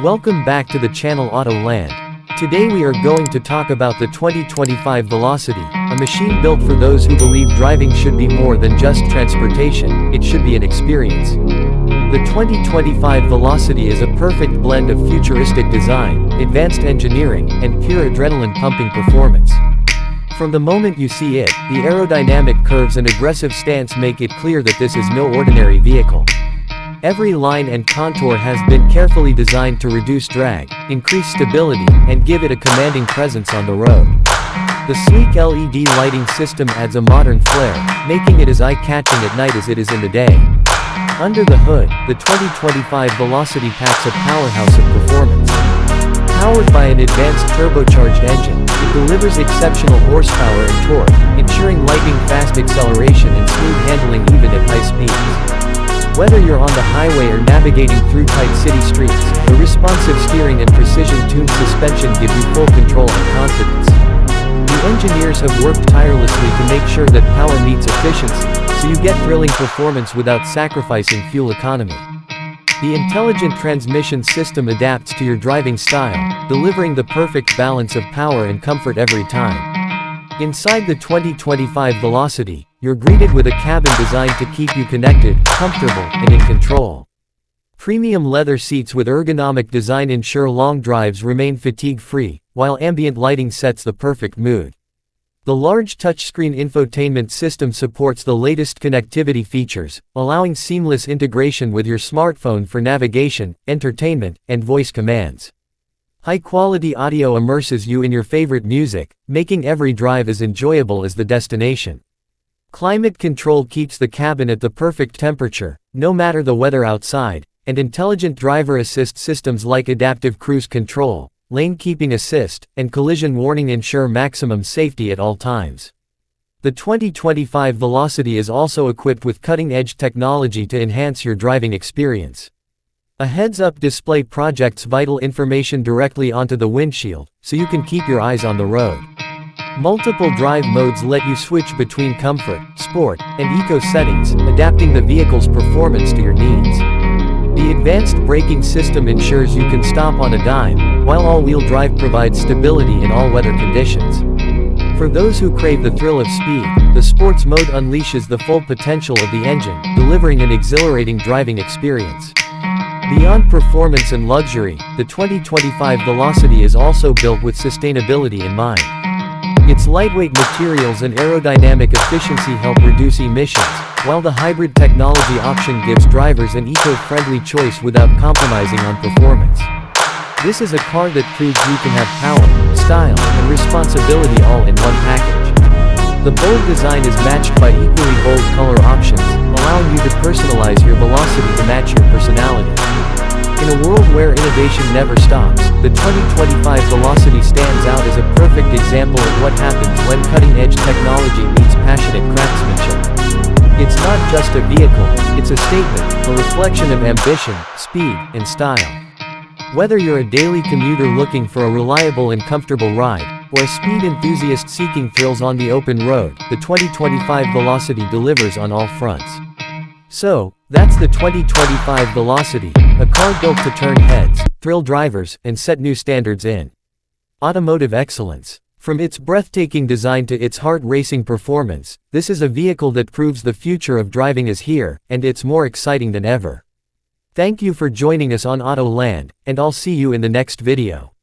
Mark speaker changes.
Speaker 1: Welcome back to the channel Autoland. Today we are going to talk about the 2025 Velocity, a machine built for those who believe driving should be more than just transportation, it should be an experience. The 2025 Velocity is a perfect blend of futuristic design, advanced engineering, and pure adrenaline-pumping performance. From the moment you see it, the aerodynamic curves and aggressive stance make it clear that this is no ordinary vehicle. Every line and contour has been carefully designed to reduce drag, increase stability, and give it a commanding presence on the road. The sleek LED lighting system adds a modern flair, making it as eye-catching at night as it is in the day. Under the hood, the 2025 Velocity packs a powerhouse of performance. Powered by an advanced turbocharged engine, it delivers exceptional horsepower and torque, ensuring lightning-fast acceleration and smooth handling even at high speeds. Whether you're on the highway or navigating through tight city streets, the responsive steering and precision-tuned suspension give you full control and confidence. The engineers have worked tirelessly to make sure that power meets efficiency, so you get thrilling performance without sacrificing fuel economy. The intelligent transmission system adapts to your driving style, delivering the perfect balance of power and comfort every time. Inside the 2025 Velocity, you're greeted with a cabin designed to keep you connected, comfortable, and in control. Premium leather seats with ergonomic design ensure long drives remain fatigue-free, while ambient lighting sets the perfect mood. The large touchscreen infotainment system supports the latest connectivity features, allowing seamless integration with your smartphone for navigation, entertainment, and voice commands. High-quality audio immerses you in your favorite music, making every drive as enjoyable as the destination. Climate control keeps the cabin at the perfect temperature, no matter the weather outside, and intelligent driver assist systems like adaptive cruise control, lane keeping assist, and collision warning ensure maximum safety at all times. The 2025 Velocity is also equipped with cutting-edge technology to enhance your driving experience. A heads-up display projects vital information directly onto the windshield, so you can keep your eyes on the road. Multiple drive modes let you switch between comfort, sport, and eco settings, adapting the vehicle's performance to your needs. The advanced braking system ensures you can stop on a dime, while all-wheel drive provides stability in all weather conditions. For those who crave the thrill of speed, the sports mode unleashes the full potential of the engine, delivering an exhilarating driving experience. Beyond performance and luxury, the 2025 Velocity is also built with sustainability in mind. Its lightweight materials and aerodynamic efficiency help reduce emissions, while the hybrid technology option gives drivers an eco-friendly choice without compromising on performance. This is a car that proves you can have power, style, and responsibility all in one package. The bold design is matched by equally bold color options, allowing you to personalize your Velocity to match your personality. In a world where innovation never stops, the 2025 Velocity stands out as a perfect example of what happens when cutting-edge technology meets passionate craftsmanship. It's not just a vehicle, it's a statement, a reflection of ambition, speed, and style. Whether you're a daily commuter looking for a reliable and comfortable ride, or a speed enthusiast seeking thrills on the open road, the 2025 Velocity delivers on all fronts. So, that's the 2025 Velocity, a car built to turn heads, thrill drivers, and set new standards in automotive excellence. From its breathtaking design to its heart-racing performance, this is a vehicle that proves the future of driving is here, and it's more exciting than ever. Thank you for joining us on Autoland, and I'll see you in the next video.